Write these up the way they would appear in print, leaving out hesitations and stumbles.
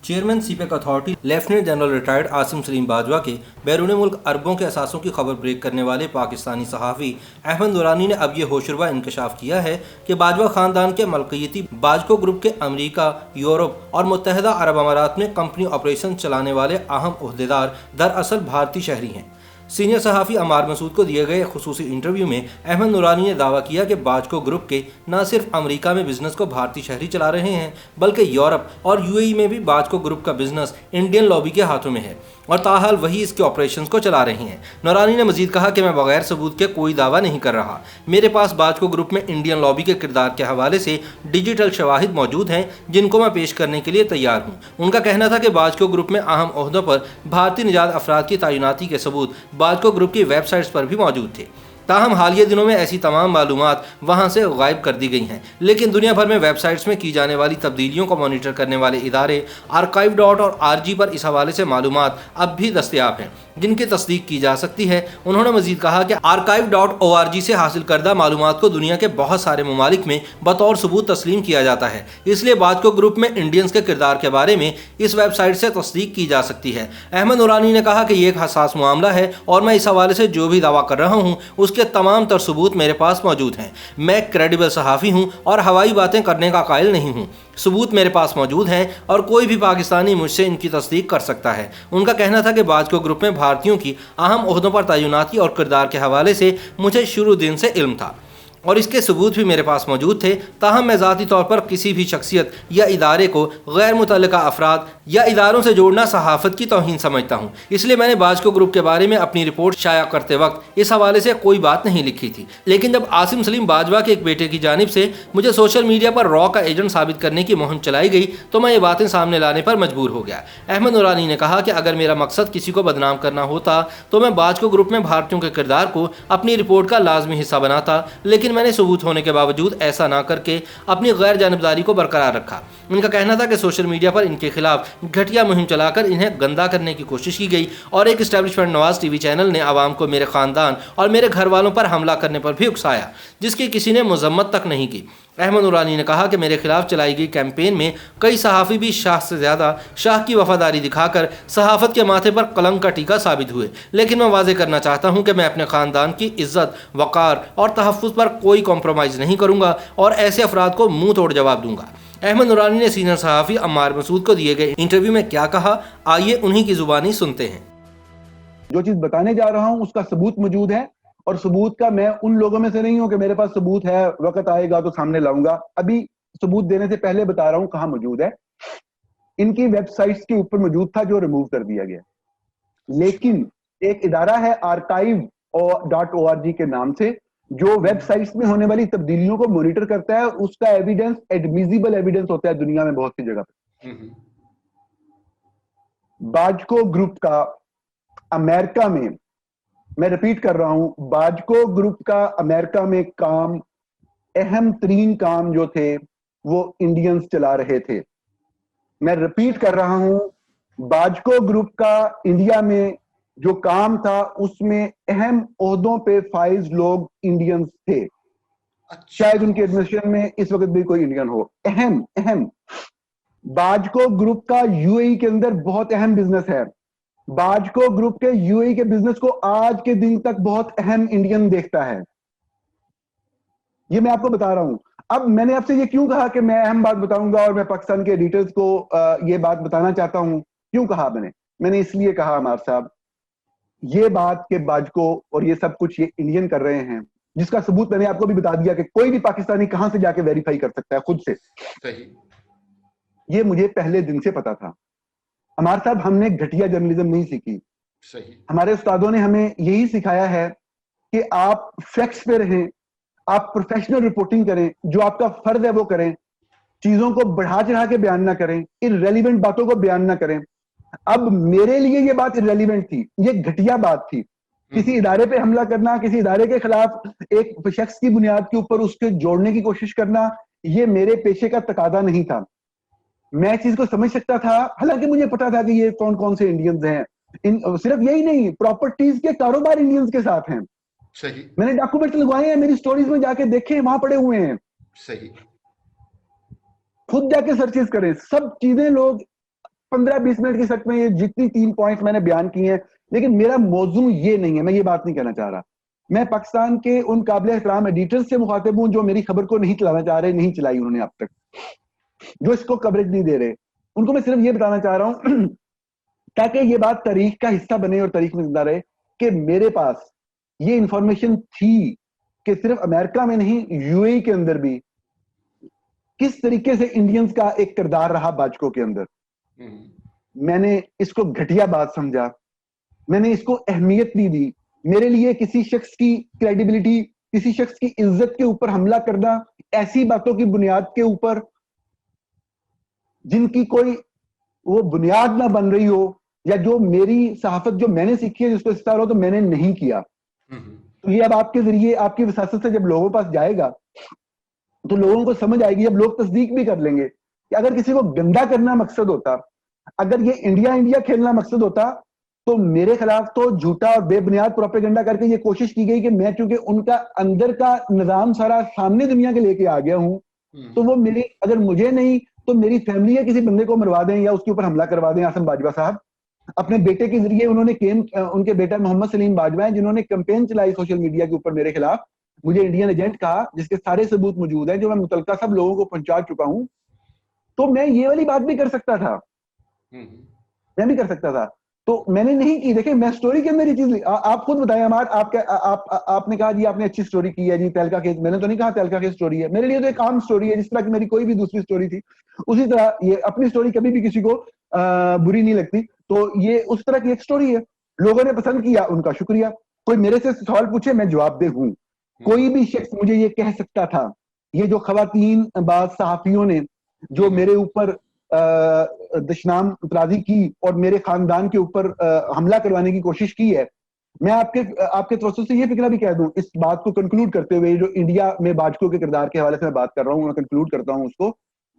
Chairman CPEC authority lieutenant general retired Asim Saleem Bajwa کے بیرون ملک اربوں کے اثاثوں کی خبر بریک کرنے والے پاکستانی صحافی احمد نورانی نے اب یہ ہوشربا انکشاف کیا ہے کہ باجوہ خاندان کے ملکیتی باجکو گروپ کے امریکہ، یورپ اور متحدہ عرب امارات میں کمپنی آپریشن چلانے والے اہم عہدیدار دراصل بھارتی شہری ہیں۔ سینئر صحافی عمار مسعود کو دیے گئے خصوصی انٹرویو میں احمد نورانی نے دعویٰ کیا کہ باجکو گروپ کے نہ صرف امریکہ میں بزنس کو بھارتی شہری چلا رہے ہیں بلکہ یورپ اور UAE میں بھی باجکو گروپ کا بزنس انڈین لابی کے ہاتھوں میں ہے اور تاحال وہی اس کے آپریشنز کو چلا رہے ہیں۔ نورانی نے مزید کہا کہ میں بغیر ثبوت کے کوئی دعویٰ نہیں کر رہا، میرے پاس باجکو گروپ میں انڈین لابی کے کردار کے حوالے سے ڈیجیٹل شواہد موجود ہیں جن کو میں پیش کرنے کے لیے تیار ہوں۔ ان کا کہنا تھا کہ باجکو گروپ میں اہم عہدوں پر بھارتی نژاد افراد کی تعیناتی کے ثبوت باجکو گروپ کی ویب سائٹس پر بھی موجود تھے، تاہم حالیہ دنوں میں ایسی تمام معلومات وہاں سے غائب کر دی گئی ہیں، لیکن دنیا بھر میں ویب سائٹس میں کی جانے والی تبدیلیوں کو مانیٹر کرنے والے ادارے archive.org پر اس حوالے سے معلومات اب بھی دستیاب ہیں جن کی تصدیق کی جا سکتی ہے۔ انہوں نے مزید کہا کہ archive.org سے حاصل کردہ معلومات کو دنیا کے بہت سارے ممالک میں بطور ثبوت تسلیم کیا جاتا ہے، اس لیے باجکو گروپ میں انڈینز کے کردار کے بارے میں اس ویب سائٹ سے تصدیق کی جا سکتی ہے۔ احمد نورانی نے کہا کہ یہ ایک حساس معاملہ ہے اور میں اس حوالے سے جو بھی دعویٰ کر رہا ہوں اس کے تمام تر ثبوت میرے پاس موجود ہیں۔ میں ایک کریڈیبل صحافی ہوں اور ہوائی باتیں کرنے کا قائل نہیں ہوں، ثبوت میرے پاس موجود ہیں اور کوئی بھی پاکستانی مجھ سے ان کی تصدیق کر سکتا ہے۔ ان کا کہنا تھا کہ باجکو گروپ میں بھارتیوں کی اہم عہدوں پر تعیناتی اور کردار کے حوالے سے مجھے شروع دن سے علم تھا اور اس کے ثبوت بھی میرے پاس موجود تھے، تاہم میں ذاتی طور پر کسی بھی شخصیت یا ادارے کو غیر متعلقہ افراد یا اداروں سے جوڑنا صحافت کی توہین سمجھتا ہوں، اس لیے میں نے باجکو گروپ کے بارے میں اپنی رپورٹ شائع کرتے وقت اس حوالے سے کوئی بات نہیں لکھی تھی، لیکن جب عاصم سلیم باجوہ کے ایک بیٹے کی جانب سے مجھے سوشل میڈیا پر را کا ایجنٹ ثابت کرنے کی مہم چلائی گئی تو میں یہ باتیں سامنے لانے پر مجبور ہو گیا۔ احمد نورانی نے کہا کہ اگر میرا مقصد کسی کو بدنام کرنا ہوتا تو میں باجکو گروپ میں بھارتیوں کے کردار کو اپنی رپورٹ کا لازمی حصہ بناتا، لیکن میں نے ثبوت ہونے کے باوجود ایسا نہ کر کے اپنی غیر جانبداری کو برقرار رکھا۔ ان کا کہنا تھا کہ سوشل میڈیا پر ان کے خلاف گھٹیا مہم چلا کر انہیں گندا کرنے کی کوشش کی گئی اور ایک اسٹیبلشمنٹ نواز ٹی وی چینل نے عوام کو میرے خاندان اور میرے گھر والوں پر حملہ کرنے پر بھی اکسایا، جس کی کسی نے مذمت تک نہیں کی۔ احمد نورانی نے کہا کہ میرے خلاف چلائی گئی کیمپین میں کئی صحافی بھی شاہ سے زیادہ شاہ کی وفاداری دکھا کر صحافت کے ماتھے پر کلنک کا ٹیکا ثابت ہوئے، لیکن میں واضح کرنا چاہتا ہوں کہ میں اپنے خاندان کی عزت، وقار اور تحفظ پر کوئی کمپرومائز نہیں کروں گا اور ایسے افراد کو منہ توڑ جواب دوں گا۔ احمد نورانی نے سینئر صحافی عمار مسعود کو دیے گئے انٹرویو میں کیا کہا، آئیے انہی کی زبانی سنتے ہیں۔ جو چیز بتانے جا رہا ہوں اس کا ثبوت موجود ہے، اور ثبوت کا میں ان لوگوں میں سے نہیں ہوں کہ میرے پاس ثبوت ہے وقت آئے گا تو سامنے لاؤں گا، ابھی ثبوت دینے سے پہلے بتا رہا ہوں کہاں موجود ہے۔ ان کی ویب سائٹس کے اوپر موجود تھا جو ریموو کر دیا گیا، لیکن ایک ادارہ ہے archive.org کے نام سے جو ویب سائٹس میں ہونے والی تبدیلیوں کو مانیٹر کرتا ہے، اس کا ایویڈنس ایڈمیزیبل ایویڈنس ہوتا ہے دنیا میں بہت سی جگہ پہ۔ باجکو گروپ کا امریکہ میں ریپیٹ کر رہا ہوں، باجکو گروپ کا امریکہ میں کام، اہم ترین کام جو تھے وہ انڈینز چلا رہے تھے۔ میں ریپیٹ کر رہا ہوں، باجکو گروپ کا انڈیا میں جو کام تھا اس میں اہم عہدوں پہ فائز لوگ انڈینز تھے، شاید ان کے ایڈمنسٹریشن میں اس وقت بھی کوئی انڈین ہو۔ اہم باجکو گروپ کا UAE کے اندر بہت اہم بزنس ہے، باجکو گروپ کے UAE کے بزنس کو آج کے دن تک بہت اہم انڈین دیکھتا ہے، یہ میں آپ کو بتا رہا ہوں۔ اب میں نے آپ سے یہ کیوں کہا کہ میں اہم بات بتاؤں گا اور میں پاکستان کے ایڈیٹرز کو یہ بات بتانا چاہتا ہوں، کیوں کہا میں نے اس لیے کہا عمار صاحب، یہ بات کہ باجکو اور یہ سب کچھ یہ انڈین کر رہے ہیں، جس کا ثبوت میں نے آپ کو بھی بتا دیا کہ کوئی بھی پاکستانی کہاں سے جا کے ویریفائی کر سکتا ہے خود سے، یہ مجھے پہلے دن سے پتا تھا۔ عمار صاحب، ہم نے گھٹیا جرنلزم نہیں سیکھی، ہمارے استادوں نے ہمیں یہی سکھایا ہے کہ آپ فیکٹس پہ رہیں، آپ پروفیشنل رپورٹنگ کریں، جو آپ کا فرض ہے وہ کریں، چیزوں کو بڑھا چڑھا کے بیان نہ کریں، irrelevant باتوں کو بیان نہ کریں۔ اب میرے لیے یہ بات irrelevant تھی، یہ گھٹیا بات تھی، کسی ادارے پہ حملہ کرنا، کسی ادارے کے خلاف ایک شخص کی بنیاد کے اوپر اس کے جوڑنے کی کوشش کرنا، یہ میرے پیشے کا تقاضا نہیں تھا۔ میں اس چیز کو سمجھ سکتا تھا، حالانکہ مجھے پتا تھا کہ یہ کون کون سے انڈینز ہیں، صرف یہی نہیں، پراپرٹیز کے کاروبار انڈینز کے ساتھ ہیں۔ میں نے ڈاکومنٹ لگوائے ہیں، میری سٹوریز میں جا کے دیکھیں، وہاں پڑے ہوئے ہیں، خود جا کے سرچز کریں، سب چیزیں لوگ 15-20 منٹ کی سکت میں یہ جتنی 3 پوائنٹ میں نے بیان کیے ہیں, لیکن میرا موضوع یہ نہیں ہے, میں یہ بات نہیں کہنا چاہ رہا. میں پاکستان کے ان قابل احترام ایڈیٹرز سے مخاطب ہوں جو میری خبر کو نہیں چلانا چاہ رہے, نہیں چلائی انہوں نے اب تک, جو اس کو کوریج نہیں دے رہے. ان کو میں صرف یہ بتانا چاہ رہا ہوں تاکہ یہ بات تاریخ کا حصہ بنے اور تاریخ میں زندہ رہے کہ میرے پاس یہ انفارمیشن تھی کہ صرف امریکہ میں نہیں, یو اے کے اندر بھی کس طریقے سے انڈینز کا ایک کردار رہا باجکو کے اندر. میں نے اس کو گھٹیا بات سمجھا, میں نے اس کو اہمیت نہیں دی. میرے لیے کسی شخص کی کریڈیبلٹی, کسی شخص کی عزت کے اوپر حملہ کرنا ایسی باتوں کی بنیاد کے اوپر جن کی کوئی وہ بنیاد نہ بن رہی ہو, یا جو میری صحافت جو میں نے سیکھی ہے جس کو استعار ہو, تو میں نے نہیں کیا. تو یہ اب آپ کے ذریعے, آپ کی وساست سے جب لوگوں پاس جائے گا تو لوگوں کو سمجھ آئے گی, جب لوگ تصدیق بھی کر لیں گے کہ اگر کسی کو گندا کرنا مقصد ہوتا, اگر یہ انڈیا کھیلنا مقصد ہوتا, تو میرے خلاف تو جھوٹا اور بے بنیاد پروپیگنڈا کر کے یہ کوشش کی گئی کہ میں چونکہ ان کا اندر کا نظام سارا سامنے دنیا کے لے کے آ گیا ہوں, تو وہ میری, اگر مجھے نہیں تو میری فیملی یا کسی بندے کو مروا دیں یا اس کے اوپر حملہ کروا دیں. عاصم باجوہ صاحب اپنے بیٹے کے ذریعے انہوں نے ان کے بیٹا محمد سلیم باجوہ ہیں جنہوں نے کیمپین چلائی سوشل میڈیا کے اوپر میرے خلاف, مجھے انڈین ایجنٹ کہا, جس کے سارے ثبوت موجود ہیں جو میں متعلقہ سب لوگوں کو پہنچا چکا ہوں. تو میں یہ والی بات بھی کر سکتا تھا, میں بھی کر سکتا تھا, تو میں نے نہیں کی. دیکھیں میں سٹوری کے اندر یہ چیز, آپ خود بتائیں عمار, آپ نے کہا جی آپ نے اچھی سٹوری کی ہے جی تہلکہ کیس, میں نے تو نہیں کہا تہلکہ کیس سٹوری ہے, میرے لیے تو ایک عام سٹوری ہے جس طرح کی میری کوئی بھی دوسری سٹوری تھی. اسی طرح یہ اپنی سٹوری کبھی بھی کسی کو بری نہیں لگتی, تو یہ اس طرح کی ایک سٹوری ہے. لوگوں نے پسند کیا, ان کا شکریہ. کوئی میرے سے سوال پوچھے میں جواب دہ ہوں. کوئی بھی شخص مجھے یہ کہہ سکتا تھا, یہ جو خواتین بعض صحافیوں نے جو میرے اوپر دشنام اطرازی کی اور میرے خاندان کے اوپر حملہ کروانے کی کوشش کی ہے, میں آپ کے توسط سے یہ فکرہ بھی کہہ دوں اس بات کو کنکلوڈ کرتے ہوئے, جو انڈیا میں باجکو کے کردار کے حوالے سے میں بات کر رہا ہوں, میں کنکلوڈ کرتا ہوں اس کو,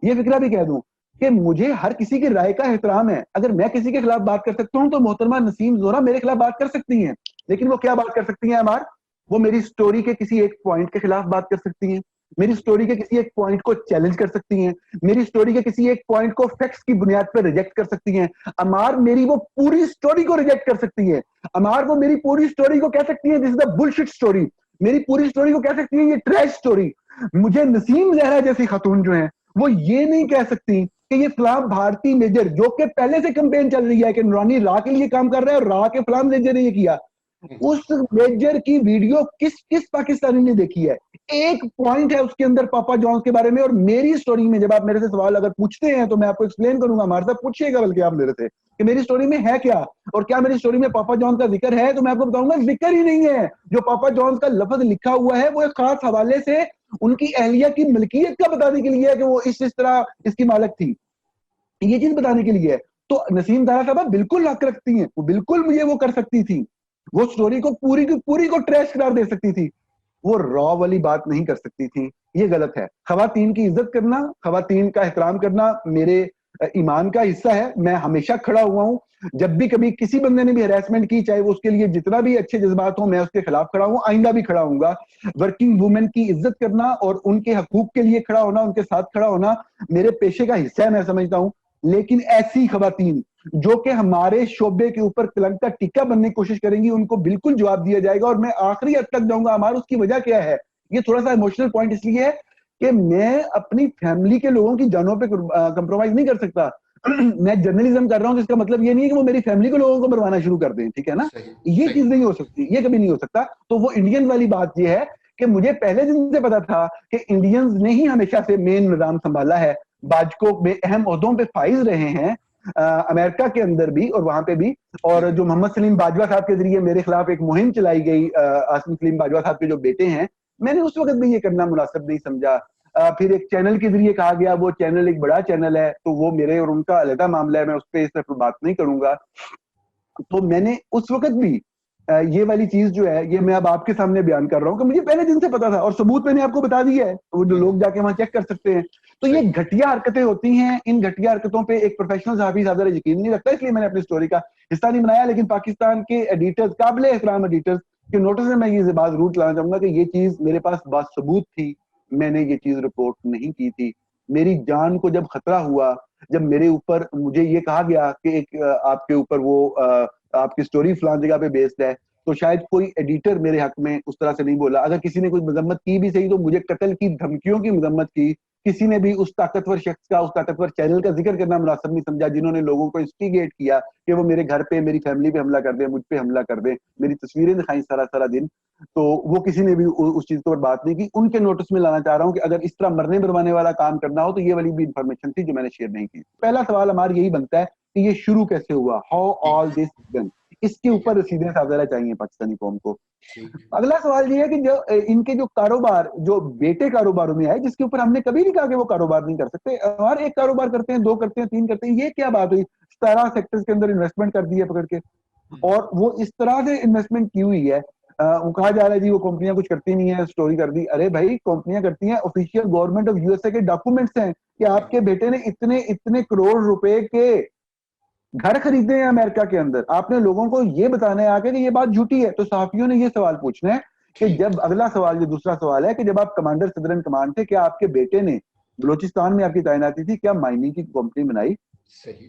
یہ فکرہ بھی کہہ دوں کہ مجھے ہر کسی کی رائے کا احترام ہے. اگر میں کسی کے خلاف بات کر سکتا ہوں تو محترمہ نسیم زہرا میرے خلاف بات کر سکتی ہیں, لیکن وہ کیا بات کر سکتی ہیں عمار؟ وہ میری سٹوری کے کسی ایک پوائنٹ کے خلاف بات کر سکتی ہیں, میری سٹوری کے کسی ایک پوائنٹ کو چیلنج کر سکتی ہیں, میری سٹوری کے کسی ایک پوائنٹ کو فیکٹس کی بنیاد پر ریجیکٹ کر سکتی ہیں. عمار میری وہ پوری سٹوری کو ریجیکٹ کر سکتی ہیں. عمار وہ میری پوری سٹوری کو کہہ سکتی ہیں دس از اے بلشٹ سٹوری, میری پوری سٹوری کو کہہ سکتی ہیں یہ ٹریش سٹوری. مجھے نسیم زہرا جیسی خاتون جو ہیں وہ یہ نہیں کہہ سکتی کہ یہ فلاں بھارتی میجر جو کہ پہلے سے کمپین چل رہی ہے کہ نورانی را کے لیے کام کر رہا ہے اور را کے فلاں میجر نے یہ کیا, اس میجر کی ویڈیو کس پاکستانی نے دیکھی ہے؟ ایک پوائنٹ ہے اس کے اندر پاپا جونز کے بارے میں, اور میری سٹوری میں جب آپ میرے سے سوال اگر پوچھتے ہیں تو میں آپ کو ایکسپلین کروں گا. ہمارے ساتھ پوچھیے گا بلکہ آپ میرے سے کہ میری سٹوری میں ہے کیا, اور کیا میری سٹوری میں پاپا جونز کا ذکر ہے, تو میں آپ کو بتاؤں گا ذکر ہی نہیں ہے. جو پاپا جونز کا لفظ لکھا ہوا ہے وہ ایک خاص حوالے سے ان کی اہلیہ کی ملکیت کا بتانے کے لیے ہے کہ وہ اس طرح اس کی مالک تھی, یہ چیز بتانے کے لیے ہے. تو نسیم زہرا صاحبہ بالکل حق رکھتی ہیں, وہ بالکل مجھے وہ کر سکتی تھی, وہ سٹوری کو پوری کی پوری کو ٹریش قرار دے سکتی تھی, وہ را والی بات نہیں کر سکتی تھی. یہ غلط ہے. خواتین کی عزت کرنا, خواتین کا احترام کرنا میرے ایمان کا حصہ ہے. میں ہمیشہ کھڑا ہوا ہوں, جب بھی کبھی کسی بندے نے بھی ہراسمنٹ کی, چاہے وہ اس کے لیے جتنا بھی اچھے جذبات ہوں, میں اس کے خلاف کھڑا ہوں, آئندہ بھی کھڑا ہوں گا. ورکنگ وومن کی عزت کرنا اور ان کے حقوق کے لیے کھڑا ہونا, ان کے ساتھ کھڑا ہونا میرے پیشے کا حصہ ہے, میں سمجھتا ہوں. لیکن ایسی خواتین جو کہ ہمارے شعبے کے اوپر کلنک کا ٹکا بننے کی کوشش کریں گی, ان کو بالکل جواب دیا جائے گا. اور میں آخری حد تک جاؤں گا ہمارا, اس کی وجہ کیا ہے, یہ تھوڑا سا ایموشنل پوائنٹ اس لیے ہے کہ میں اپنی فیملی کے لوگوں کی جانوں پہ کمپرومائز نہیں کر سکتا. میں جرنلزم کر رہا ہوں, جس کا مطلب یہ نہیں ہے کہ وہ میری فیملی کے لوگوں کو مروانا شروع کر دیں, ٹھیک ہے نا, یہ چیز نہیں ہو سکتی, یہ کبھی نہیں ہو سکتا. تو وہ انڈین والی بات یہ ہے کہ مجھے پہلے دن سے پتا تھا کہ انڈینز نے ہی ہمیشہ سے مین نظام سنبھالا ہے, باجکو میں اہم عہدوں پہ فائز رہے ہیں امریکہ کے اندر بھی اور وہاں پہ بھی. اور جو محمد سلیم باجوہ صاحب کے ذریعے میرے خلاف ایک مہم چلائی گئی, عاصم سلیم باجوہ صاحب کے جو بیٹے ہیں, میں نے اس وقت بھی یہ کرنا مناسب نہیں سمجھا. پھر ایک چینل کے ذریعے کہا گیا, وہ چینل ایک بڑا چینل ہے, تو وہ میرے اور ان کا علیحدہ معاملہ ہے, میں اس پہ اس طرح بات نہیں کروں گا. تو میں نے اس وقت بھی یہ والی چیز جو ہے, یہ میں اب آپ کے سامنے بیان کر رہا ہوں کہ مجھے پہلے دن سے پتا تھا, اور ثبوت میں نے آپ کو بتا دیا ہے, وہ جو لوگ جا کے وہاں چیک کر سکتے ہیں. تو یہ گھٹیا حرکتیں ہوتی ہیں, ان گھٹیا حرکتوں پہ ایک پروفیشنل صحافی زیادہ یقین نہیں رکھتا, اس لیے میں نے اپنی سٹوری کا حصہ نہیں بنایا. لیکن پاکستان کے ایڈیٹرز, قابل احترام ایڈیٹرز کے نوٹس میں یہ بات ضرور لانا چاہوں گا کہ یہ چیز میرے پاس بات ثبوت تھی, میں نے یہ چیز رپورٹ نہیں کی تھی. میری جان کو جب خطرہ ہوا, جب میرے اوپر مجھے یہ کہا گیا کہ ایک آپ کے اوپر وہ آپ کی سٹوری فلان جگہ پہ بیسڈ ہے, تو شاید کوئی ایڈیٹر میرے حق میں اس طرح سے نہیں بولا. اگر کسی نے کوئی مذمت کی بھی صحیح, تو مجھے قتل کی دھمکیوں کی مذمت کی. کسی نے بھی اس طاقتور شخص کا, اس طاقتور چینل کا ذکر کرنا مناسب نہیں سمجھا جنہوں نے لوگوں کو انسٹیگیٹ کیا کہ وہ میرے گھر پہ, میری فیملی پہ حملہ کر دیں, مجھ پہ حملہ کر دیں, میری تصویریں دکھائیں سارا دن. تو وہ کسی نے بھی اس چیز پر بات نہیں کی. ان کے نوٹس میں لانا چاہ رہا ہوں کہ اگر اس طرح مرنے مروانے والا کام کرنا ہو تو یہ والی بھی انفارمیشن تھی جو میں نے شیئر نہیں کی. پہلا سوال ہمارا یہی بنتا ہے کہ یہ شروع کیسے ہوا, ہاؤ آل دس بگن. اس کے اوپر رسیدیں صاحب چاہیے پاکستانی قوم کو. اگلا سوال یہ ہے کہ جو ان کے جو کاروبار, جو بیٹے کاروباروں میں آئے, جس کے اوپر ہم نے کبھی نہیں کہا کہ وہ کاروبار نہیں کر سکتے. ہمارے ایک کاروبار کرتے ہیں, 2 کرتے ہیں, 3 کرتے ہیں, یہ کیا بات ہوئی؟ 17 سیکٹرز کے اندر انویسٹمنٹ کر دی ہے پکڑ کے, اور وہ اس طرح سے انویسٹمنٹ کی ہوئی ہے. وہ کہا جا رہا ہے جی وہ کمپنیاں کچھ کرتی نہیں ہیں, سٹوری کر دی. ارے بھائی کمپنیاں کرتی ہیں, official government of U S A کے ڈاکومنٹس ہیں کہ آپ کے بیٹے نے اتنے کروڑ روپے کے گھر خریدے ہیں امریکہ کے اندر. آپ نے لوگوں کو یہ بتانا ہے آگے کہ یہ بات جھوٹی ہے. تو صحافیوں نے یہ سوال پوچھنا ہے کہ جب اگلا سوال, جو دوسرا سوال ہے کہ جب آپ کمانڈر صدر ان کمانڈ تھے, کیا آپ کے بیٹے نے بلوچستان میں آپ کی تعیناتی تھی, کیا مائننگ کی کمپنی بنائی؟ صحیح.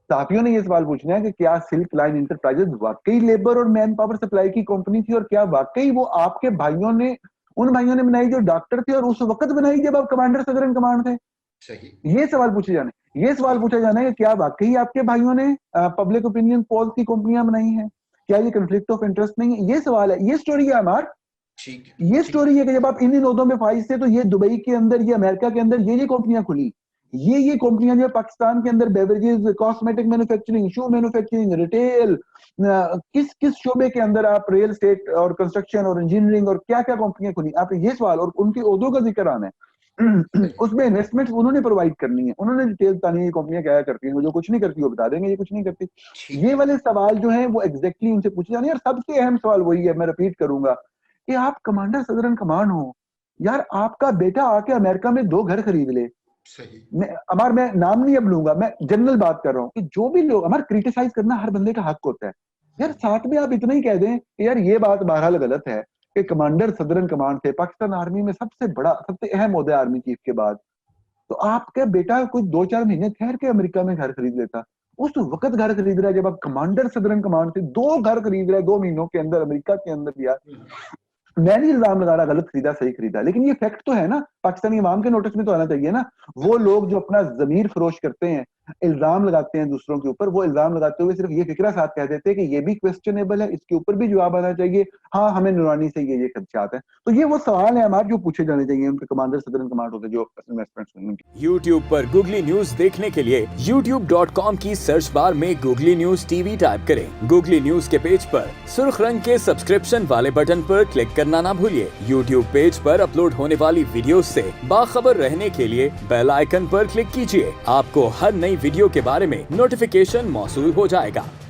صحافیوں نے یہ سوال پوچھنا ہے کہ کیا سلک لائن انٹرپرائزز واقعی لیبر اور مین پاور سپلائی کی کمپنی تھی, اور کیا واقعی وہ آپ کے بھائیوں نے, ان بھائیوں نے بنائی جو ڈاکٹر تھے, اور اس وقت بنائی جب آپ کمانڈر صدر ان کمانڈ تھے؟ صحیح. یہ سوال پوچھے جانے. یہ سوال پوچھا جانا ہے کہ کیا واقعی آپ کے بھائیوں نے پبلک اوپینین پول کی کمپنیاں بنائی ہیں؟ کیا یہ کنفلکٹ آف انٹرسٹ نہیں ہے؟ یہ سوال ہے. یہ سٹوری ہے ہمارا. یہ سٹوری ہے کہ جب آپ ان عہدوں میں فائز تھے تو یہ دبئی کے اندر, یہ امریکہ کے اندر یہ کمپنیاں کھلی. یہ کمپنیاں جو پاکستان کے اندر بیوریجز, کاسمیٹک مینوفیکچرنگ, شو مینوفیکچرنگ, ریٹیل, کس شعبے کے اندر آپ, ریل اسٹیٹ اور کنسٹرکشن اور انجینئرنگ اور کیا کمپنیاں کھلی. آپ یہ سوال, اور ان کے عہدوں کا ذکر آنا ہے. اس میں انویسٹمنٹ انہوں نے پرووائڈ کرنی ہے, انہوں نے ڈیٹیل تانی کمپنیاں کیا کرتی ہیں, جو کچھ نہیں کرتی وہ بتا دیں گے یہ کچھ نہیں کرتی. یہ والے سوال جو ہیں وہ ایگزیکٹلی ان سے پوچھے جانے. اور سب سے اہم سوال وہی ہے, میں ریپیٹ کروں گا, کہ آپ کمانڈر صدر ان کمانڈ ہو یار, آپ کا بیٹا آ کے امریکہ میں 2 گھر خرید لے. میں نام نہیں اب لوں گا, میں جنرل بات کر رہا ہوں کہ جو بھی لوگ ہمارا کریٹیسائز کرنا ہر بندے کا حق ہوتا ہے یار. ساتھ میں آپ اتنا ہی کہہ دیں کہ یار یہ بات بہرحال غلط ہے کہ کمانڈر صدر ان کمانڈ تھے, پاکستان آرمی میں سب سے بڑا, سب سے اہم عہدہ آرمی چیف کے بعد. تو آپ کا بیٹا کوئی 2-4 مہینے ٹھہر کے امریکہ میں گھر خرید لیتا. اس وقت گھر خرید رہا ہے جب آپ کمانڈر صدر ان کمانڈ تھے, 2 گھر خرید رہا ہے 2 مہینوں کے اندر امریکہ کے اندر. یار میں نہیں الزام لگا رہا غلط خریدا صحیح خریدا, لیکن یہ فیکٹ تو ہے نا, پاکستانی عوام کے نوٹس میں تو آنا چاہیے نا. وہ لوگ جو اپنا ضمیر فروش کرتے ہیں, الزام لگاتے ہیں دوسروں کے اوپر, وہ الزام لگاتے ہوئے صرف یہ فکرہ ساتھ کہہ دیتے ہیں کہ یہ بھی کویسچنیبل ہے, اس کے اوپر بھی جواب آنا چاہیے, ہاں ہمیں نورانی سے یہ خدشات ہیں. تو یہ وہ سوال ہیں ہمارے جو پوچھے جانے چاہیے ان کے کمانڈر صدر ان کمانڈ ہوتے جو انویسٹمنٹ. YouTube پر گوگلی نیوز دیکھنے کے لیے youtube.com کی سرچ بار میں googly news T V type کریں. گوگلی نیوز کے پیج پر سرخ رنگ کے سبسکرپشن والے بٹن پر کلک کرنا نہ بھولیے. YouTube پیج پر اپلوڈ ہونے والی ویڈیوز سے باخبر رہنے کے لیے بیل آئیکن پر کلک کیجیے. آپ کو ہر نئی ویڈیو کے بارے میں نوٹیفیکیشن موصول ہو جائے گا.